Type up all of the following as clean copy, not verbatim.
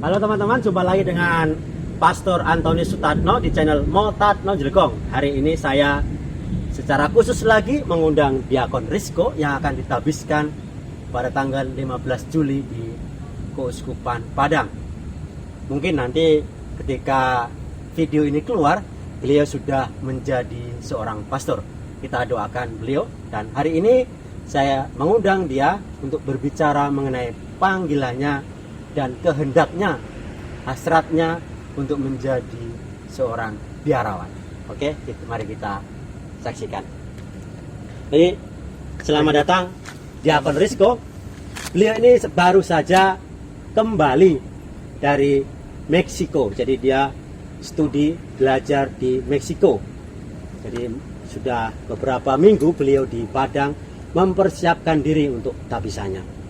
Halo teman-teman, jumpa lagi dengan Pastor Antoni Sutatno di channel Motatno Jelekong. Hari ini saya secara khusus lagi mengundang Diakon Rizko yang akan ditabiskan pada tanggal 15 Juli di Keuskupan Padang. Mungkin nanti ketika video ini keluar, beliau sudah menjadi seorang pastor. Kita doakan beliau, dan hari ini saya mengundang dia untuk berbicara mengenai panggilannya dan kehendaknya, hasratnya untuk menjadi seorang biarawan. Oke, mari kita saksikan. Jadi, selamat datang Diakon Rizko. Beliau ini baru saja kembali dari Meksiko. Jadi dia studi belajar di Meksiko. Jadi sudah beberapa minggu beliau di Padang mempersiapkan diri untuk tabisannya.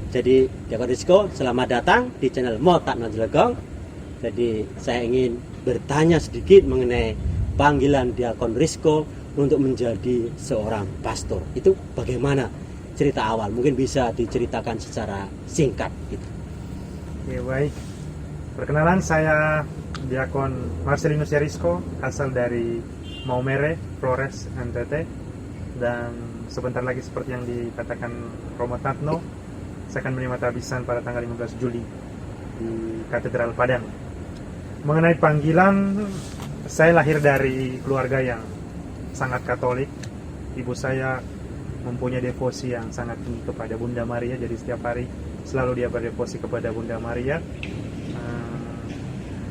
Jadi Diakon Rizko, selamat datang di channel Motatno Jelekong. Jadi saya ingin bertanya sedikit mengenai panggilan Diakon Rizko untuk menjadi seorang pastor. Itu bagaimana cerita awal? Mungkin bisa diceritakan secara singkat gitu. Oke, baik. Perkenalan, saya Diakon Marcelinus Rizko, asal dari Maumere, Flores, NTT. Dan sebentar lagi seperti yang dikatakan Romo Tatno, saya akan menerima tabisan pada tanggal 15 Juli di Katedral Padang. Mengenai panggilan, saya lahir dari keluarga yang sangat Katolik. Ibu saya mempunyai devosi yang sangat tinggi kepada Bunda Maria, jadi setiap hari selalu dia berdevosi kepada Bunda Maria.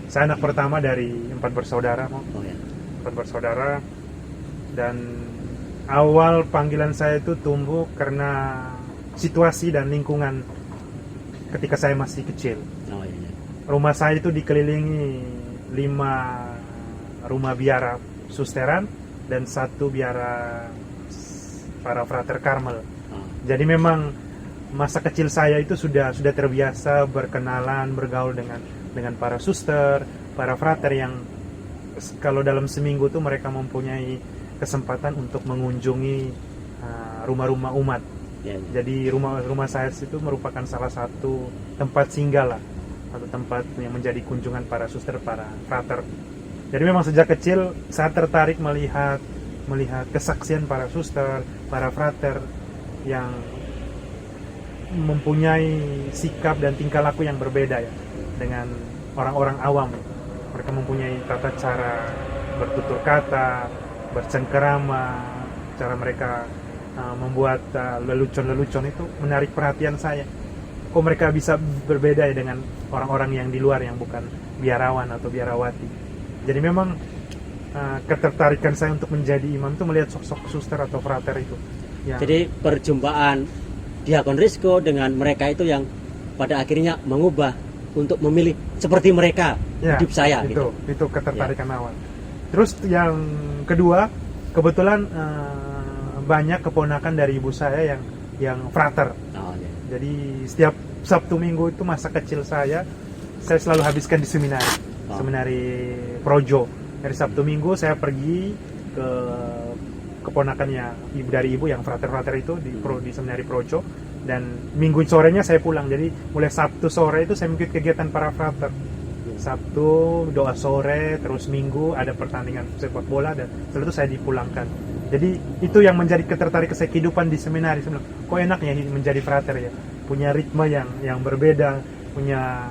Saya anak pertama dari 4 bersaudara, empat bersaudara, dan awal panggilan saya itu tumbuh karena situasi dan lingkungan ketika saya masih kecil. Rumah saya itu dikelilingi 5 rumah biara susteran dan 1 biara para frater Karmel. Jadi memang masa kecil saya itu sudah terbiasa berkenalan, bergaul dengan para suster, para frater yang kalau dalam seminggu tuh mereka mempunyai kesempatan untuk mengunjungi rumah-rumah umat. Jadi rumah saya itu merupakan salah satu tempat singgah lah, atau tempat yang menjadi kunjungan para suster, para frater. Jadi memang sejak kecil saya tertarik melihat kesaksian para suster, para frater yang mempunyai sikap dan tingkah laku yang berbeda ya dengan orang-orang awam. Mereka mempunyai tata cara bertutur kata, bercengkerama, cara mereka membuat lelucon-lelucon itu menarik perhatian saya. Kok mereka bisa berbeda ya dengan orang-orang yang di luar yang bukan biarawan atau biarawati. Jadi memang ketertarikan saya untuk menjadi imam itu melihat sosok suster atau frater itu. Jadi perjumpaan Diakon Rizko dengan mereka itu yang pada akhirnya mengubah untuk memilih seperti mereka hidup saya. Itu ketertarikan awal. Terus yang kedua, kebetulan banyak keponakan dari ibu saya yang frater. Jadi setiap Sabtu Minggu itu masa kecil saya selalu habiskan di seminari Projo. Dari Sabtu Minggu saya pergi ke keponakannya dari ibu yang frater-frater itu di seminari Projo, dan Minggu sorenya saya pulang. Jadi mulai Sabtu sore itu saya mengikuti kegiatan para frater. Sabtu doa sore, terus Minggu ada pertandingan sepak bola, dan setelah itu saya dipulangkan. Jadi itu yang menjadi ketertarikan saya kehidupan di seminari. Saya bilang, kok enaknya menjadi frater ya, punya ritme yang berbeda, punya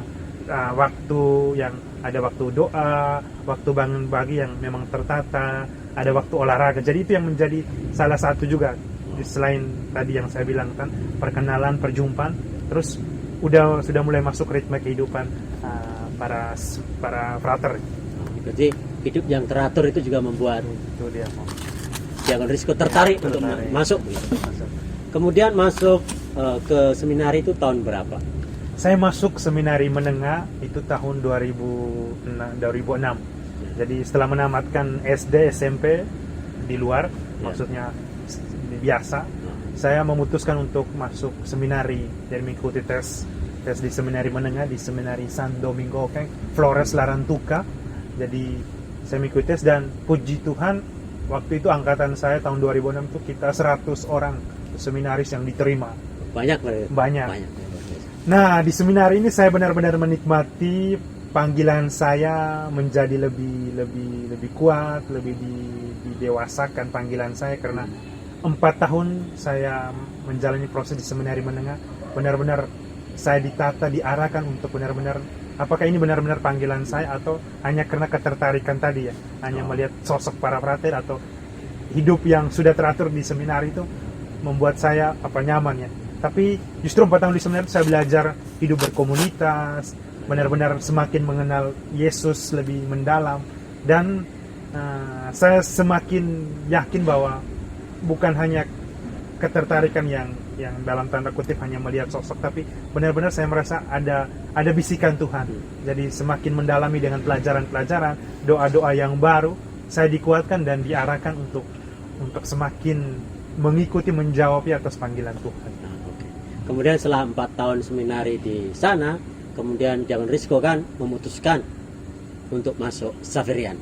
waktu yang ada waktu doa, waktu bangun pagi yang memang tertata, ada waktu olahraga. Jadi itu yang menjadi salah satu juga, selain tadi yang saya bilang kan, perkenalan, perjumpaan, terus sudah mulai masuk ritme kehidupan para frater. Jadi hidup yang teratur itu juga membuat itu dia Diakon Rizko tertarik untuk masuk. Kemudian masuk ke seminari itu tahun berapa? Saya masuk seminari menengah itu tahun 2006. Jadi setelah menamatkan SD, SMP di luar, maksudnya biasa, saya memutuskan untuk masuk seminari dan mengikuti tes di seminari menengah di seminari San Domingo, Flores Larantuka. Jadi saya mengikuti tes, dan puji Tuhan waktu itu angkatan saya tahun 2006 itu kita 100 orang seminaris yang diterima. Banyak. Nah, di seminar ini saya benar-benar menikmati panggilan saya menjadi lebih kuat, lebih didewasakan panggilan saya, karena 4 tahun saya menjalani proses di seminari menengah. Benar-benar saya ditata, diarahkan untuk benar-benar apakah ini benar-benar panggilan saya atau hanya karena ketertarikan tadi ya, hanya melihat sosok para frater atau hidup yang sudah teratur di seminar itu membuat saya nyaman ya. Tapi justru 4 tahun di seminar itu saya belajar hidup berkomunitas, benar-benar semakin mengenal Yesus lebih mendalam, dan saya semakin yakin bahwa bukan hanya ketertarikan yang dalam tanda kutip hanya melihat sosok, tapi benar-benar saya merasa ada bisikan Tuhan. Jadi semakin mendalami dengan pelajaran-pelajaran, doa-doa yang baru, saya dikuatkan dan diarahkan untuk semakin mengikuti, menjawab atas panggilan Tuhan. Kemudian setelah 4 tahun seminari di sana, kemudian Diakon Rizko kan memutuskan untuk masuk Xaverian.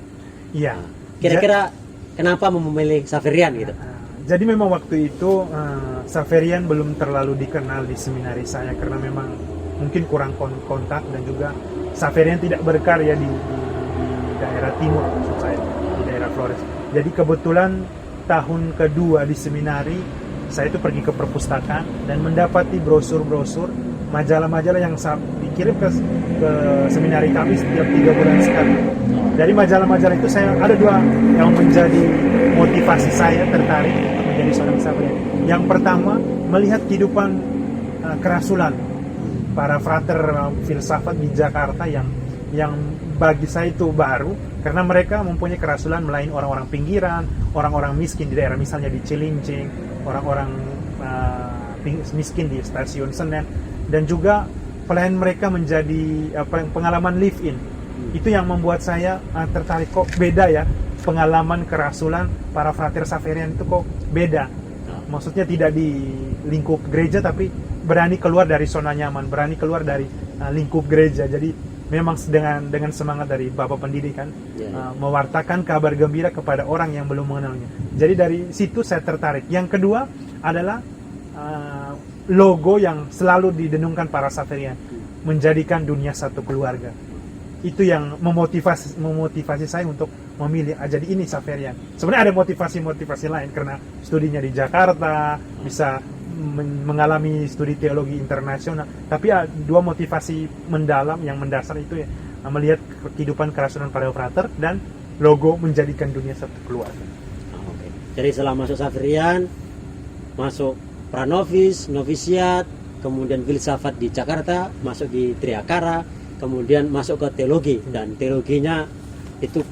Iya. Kira-kira kenapa memilih Xaverian gitu? Jadi memang waktu itu Xaverian belum terlalu dikenal di seminari saya, karena memang mungkin kurang kontak, dan juga Xaverian tidak berkarya di daerah timur, maksud saya, di daerah Flores. Jadi kebetulan tahun kedua di seminari saya itu pergi ke perpustakaan dan mendapati brosur-brosur, majalah-majalah yang dikirim ke seminari kami setiap 3 bulan sekali. Dari majalah-majalah itu saya ada 2 yang menjadi motivasi saya tertarik menjadi seorang Xaverian. Yang pertama, melihat kehidupan kerasulan para frater filsafat di Jakarta yang bagi saya itu baru, karena mereka mempunyai kerasulan melayani orang-orang pinggiran, orang-orang miskin di daerah, misalnya di Cilincing, orang-orang miskin di stasiun Senen, dan juga pelayan mereka menjadi pengalaman live in. Itu yang membuat saya tertarik, kok beda ya pengalaman kerasulan para frater Xaverian itu, kok beda. Maksudnya tidak di lingkup gereja, tapi berani keluar dari zona nyaman, berani keluar dari lingkup gereja. Jadi memang dengan semangat dari Bapak Pendidikan mewartakan kabar gembira kepada orang yang belum mengenalnya. Jadi dari situ saya tertarik. Yang kedua adalah logo yang selalu didengungkan para Xaverian, menjadikan dunia satu keluarga. Itu yang memotivasi saya untuk memilih jadi ini Xaverian. Sebenarnya ada motivasi lain, karena studinya di Jakarta, bisa mengalami studi teologi internasional, tapi 2 motivasi mendalam yang mendasar itu ya, melihat kehidupan kerasulan para frater dan logo menjadikan dunia satu keluarga. Jadi setelah masuk Xaverian, masuk pranovis, novisiat, kemudian filsafat di Jakarta, masuk di Triakara, kemudian masuk ke teologi, dan teologinya itu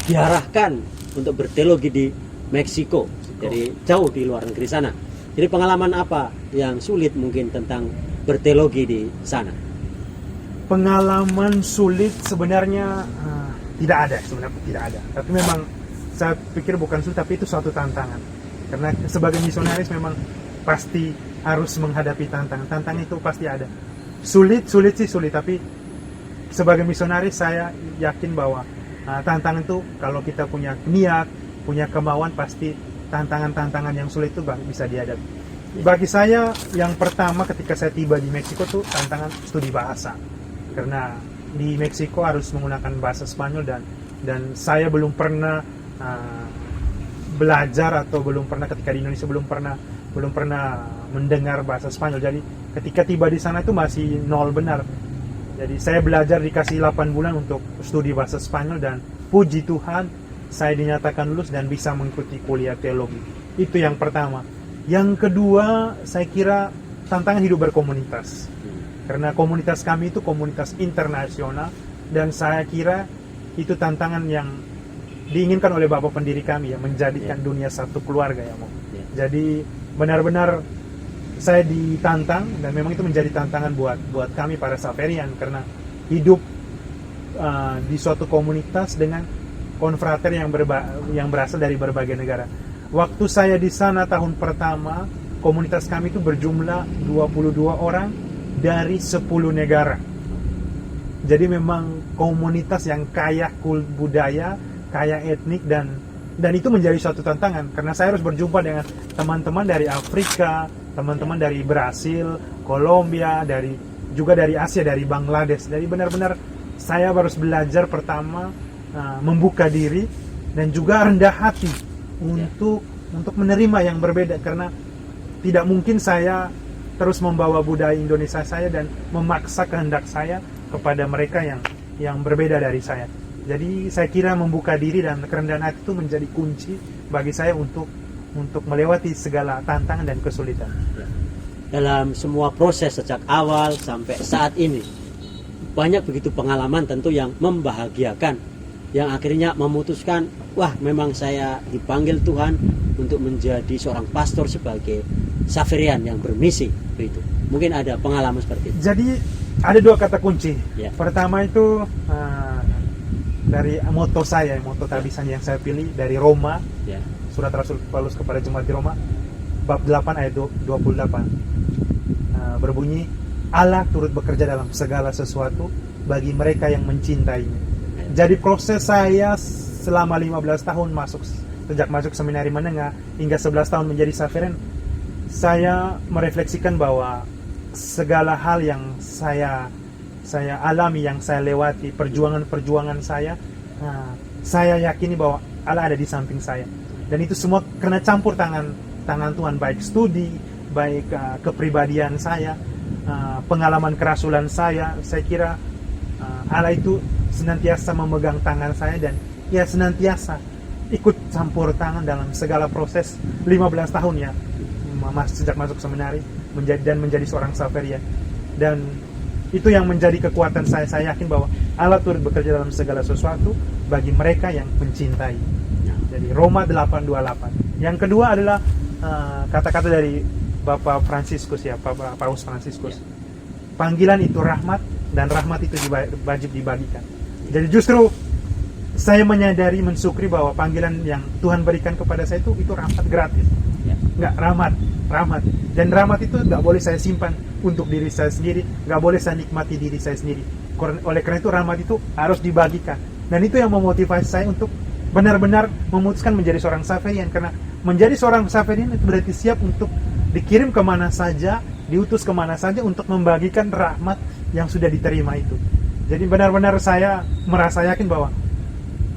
diarahkan untuk berteologi di Meksiko, jadi jauh di luar negeri sana. Jadi pengalaman apa yang sulit mungkin tentang berteologi di sana? Pengalaman sulit sebenarnya tidak ada. Tapi memang saya pikir bukan sulit, tapi itu suatu tantangan. Karena sebagai misionaris memang pasti harus menghadapi tantangan. Tantangan itu pasti ada. Sulit, tapi sebagai misionaris saya yakin bahwa tantangan itu kalau kita punya niat, punya kemauan, pasti tantangan-tantangan yang sulit itu bisa dihadapi. Bagi saya yang pertama ketika saya tiba di Meksiko tuh tantangan studi bahasa, karena di Meksiko harus menggunakan bahasa Spanyol, dan saya belum pernah belajar, atau belum pernah ketika di Indonesia belum pernah mendengar bahasa Spanyol. Jadi ketika tiba di sana itu masih nol benar. Jadi saya belajar, dikasih 8 bulan untuk studi bahasa Spanyol, dan puji Tuhan saya dinyatakan lulus dan bisa mengikuti kuliah teologi. Itu yang pertama. Yang kedua, saya kira tantangan hidup berkomunitas. Karena komunitas kami itu komunitas internasional, dan saya kira itu tantangan yang diinginkan oleh Bapak Pendiri kami ya, menjadikan dunia satu keluarga ya, Jadi benar-benar saya ditantang, dan memang itu menjadi tantangan buat kami para Xaverian, karena hidup di suatu komunitas dengan konfrater yang berasal dari berbagai negara. Waktu saya di sana tahun pertama, komunitas kami itu berjumlah 22 orang dari 10 negara. Jadi memang komunitas yang kaya budaya, kaya etnik, dan itu menjadi suatu tantangan, karena saya harus berjumpa dengan teman-teman dari Afrika, teman-teman dari Brasil, Kolombia, juga dari Asia, dari Bangladesh. Jadi benar-benar saya harus belajar pertama membuka diri dan juga rendah hati untuk menerima yang berbeda, karena tidak mungkin saya terus membawa budaya Indonesia saya dan memaksa kehendak saya kepada mereka yang berbeda dari saya. Jadi saya kira membuka diri dan kerendahan hati itu menjadi kunci bagi saya untuk melewati segala tantangan dan kesulitan. Dalam semua proses sejak awal sampai saat ini, banyak begitu pengalaman tentu yang membahagiakan, yang akhirnya memutuskan, wah memang saya dipanggil Tuhan untuk menjadi seorang pastor sebagai Xaverian yang bermisi. Begitu. Mungkin ada pengalaman seperti itu. Jadi ada dua kata kunci. Ya. Pertama itu dari moto tabisan yang saya pilih dari Roma, Ya. surat Rasul Paulus kepada jemaat di Roma, bab 8 ayat 28, berbunyi, Allah turut bekerja dalam segala sesuatu bagi mereka yang mencintainya. Jadi proses saya selama 15 tahun sejak masuk seminari menengah hingga 11 tahun menjadi Xaverian, saya merefleksikan bahwa segala hal yang saya alami, yang saya lewati, perjuangan saya yakini bahwa Allah ada di samping saya. Dan itu semua karena campur tangan Tuhan, baik studi, baik kepribadian saya, pengalaman kerasulan saya kira Allah itu senantiasa memegang tangan saya dan ya senantiasa ikut campur tangan dalam segala proses 15 tahun ya, sejak masuk seminari menjadi seorang Xaverian. Dan itu yang menjadi kekuatan saya yakin bahwa Allah turut bekerja dalam segala sesuatu bagi mereka yang mencintai. Jadi Roma 8:28. Yang kedua adalah kata-kata dari Bapak Fransiskus ya, Paus Fransiskus. Panggilan itu rahmat dan rahmat itu wajib dibagikan. Jadi justru saya menyadari, mensyukuri bahwa panggilan yang Tuhan berikan kepada saya itu rahmat gratis. Enggak, rahmat. Dan rahmat itu enggak boleh saya simpan untuk diri saya sendiri, enggak boleh saya nikmati diri saya sendiri. Oleh karena itu rahmat itu harus dibagikan. Dan itu yang memotivasi saya untuk benar-benar memutuskan menjadi seorang Xaverian, karena menjadi seorang Xaverian itu berarti siap untuk dikirim kemana saja, diutus kemana saja untuk membagikan rahmat yang sudah diterima itu. Jadi benar-benar saya merasa yakin bahwa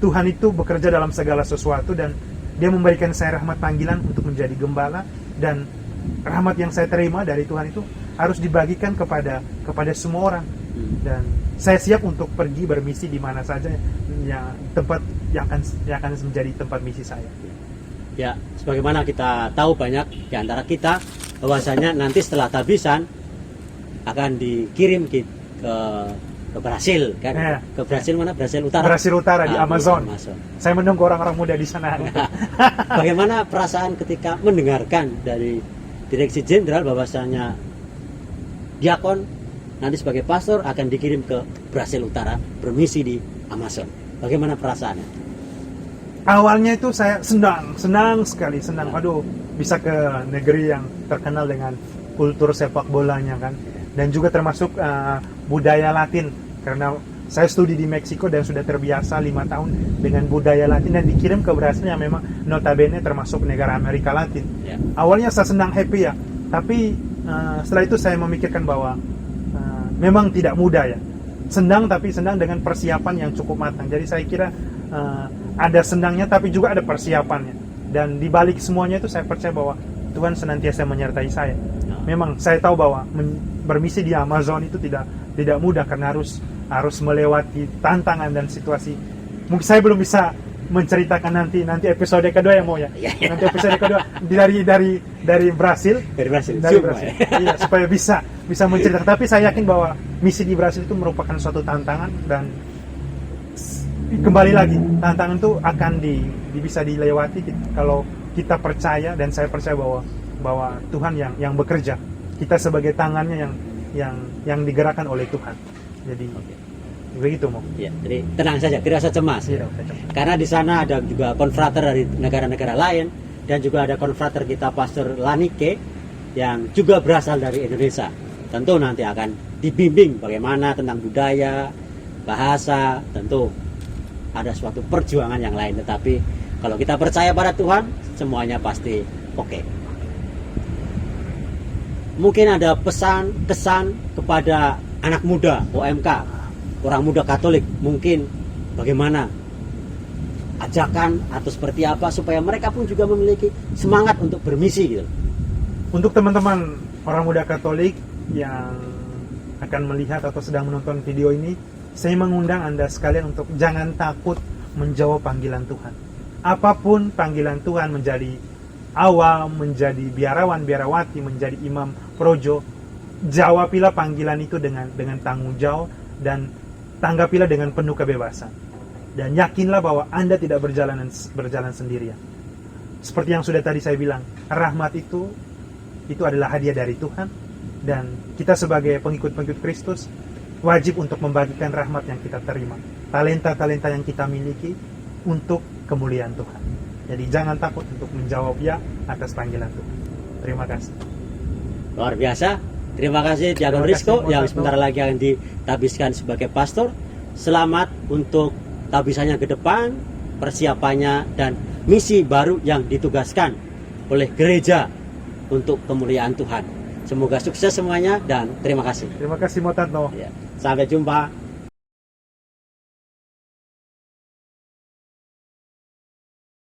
Tuhan itu bekerja dalam segala sesuatu dan Dia memberikan saya rahmat panggilan untuk menjadi gembala, dan rahmat yang saya terima dari Tuhan itu harus dibagikan kepada semua orang. Dan saya siap untuk pergi bermisi di mana saja tempat yang akan menjadi tempat misi saya. Ya, sebagaimana kita tahu banyak di antara kita bahwasanya nanti setelah tabisan akan dikirim ke Brasil kan? Ya. Ke Brasil mana? Brasil Utara. Brasil Utara di Amazon. Di Amazon. Saya menunggu orang-orang muda di sana. Bagaimana perasaan ketika mendengarkan dari Direksi Jenderal bahwasanya diakon nanti sebagai pastor akan dikirim ke Brasil Utara bermisi di Amazon? Bagaimana perasaannya? Awalnya itu saya senang sekali. Aduh, bisa ke negeri yang terkenal dengan kultur sepak bolanya kan, dan juga termasuk budaya Latin, karena saya studi di Meksiko dan sudah terbiasa 5 tahun dengan budaya Latin, dan dikirim ke Brasil yang memang notabene termasuk negara Amerika Latin. Awalnya saya senang, happy ya, tapi setelah itu saya memikirkan bahwa memang tidak mudah ya. Senang, tapi senang dengan persiapan yang cukup matang. Jadi saya kira ada senangnya tapi juga ada persiapannya, dan di balik semuanya itu saya percaya bahwa Tuhan senantiasa menyertai saya. Memang saya tahu bahwa bermisi di Amazon itu tidak mudah, karena harus melewati tantangan dan situasi. Mungkin saya belum bisa menceritakan nanti episode kedua ya, mau ya. Nanti episode kedua dari Brasil. Dari Brasil. Iya, supaya bisa menceritakan. Tapi saya yakin bahwa misi di Brasil itu merupakan suatu tantangan, dan kembali lagi tantangan itu akan bisa dilewati kalau kita percaya, dan saya percaya bahwa Tuhan yang bekerja. Kita sebagai tangannya yang digerakkan oleh Tuhan. Jadi begitu mau. Ya, jadi tenang saja, tidak usah cemas. Ya. Karena di sana ada juga konfrater dari negara-negara lain, dan juga ada konfrater kita Pastor Lanike yang juga berasal dari Indonesia. Tentu nanti akan dibimbing bagaimana tentang budaya, bahasa, tentu ada suatu perjuangan yang lain. Tetapi kalau kita percaya pada Tuhan, semuanya pasti oke. mungkin ada pesan kesan kepada anak muda OMK, orang muda Katolik, mungkin bagaimana ajakan atau seperti apa supaya mereka pun juga memiliki semangat untuk bermisi gitu. Untuk teman-teman orang muda Katolik yang akan melihat atau sedang menonton video ini, saya mengundang Anda sekalian untuk jangan takut menjawab panggilan Tuhan. Apapun panggilan Tuhan, menjadi awam, menjadi biarawan, biarawati, menjadi imam projo, jawabilah panggilan itu dengan tanggung jawab dan tanggapilah dengan penuh kebebasan. Dan yakinlah bahwa Anda tidak berjalan sendirian. Seperti yang sudah tadi saya bilang, rahmat itu adalah hadiah dari Tuhan, dan kita sebagai pengikut-pengikut Kristus wajib untuk membagikan rahmat yang kita terima, talenta-talenta yang kita miliki untuk kemuliaan Tuhan. Jadi jangan takut untuk menjawab ya atas panggilan Tuhan. Terima kasih. Luar biasa. Terima kasih Diakon Rizko yang sebentar lagi akan ditabiskan sebagai pastor. Selamat untuk tabisannya ke depan, persiapannya dan misi baru yang ditugaskan oleh gereja untuk kemuliaan Tuhan. Semoga sukses semuanya dan terima kasih. Terima kasih Motatno. Ya, sampai jumpa.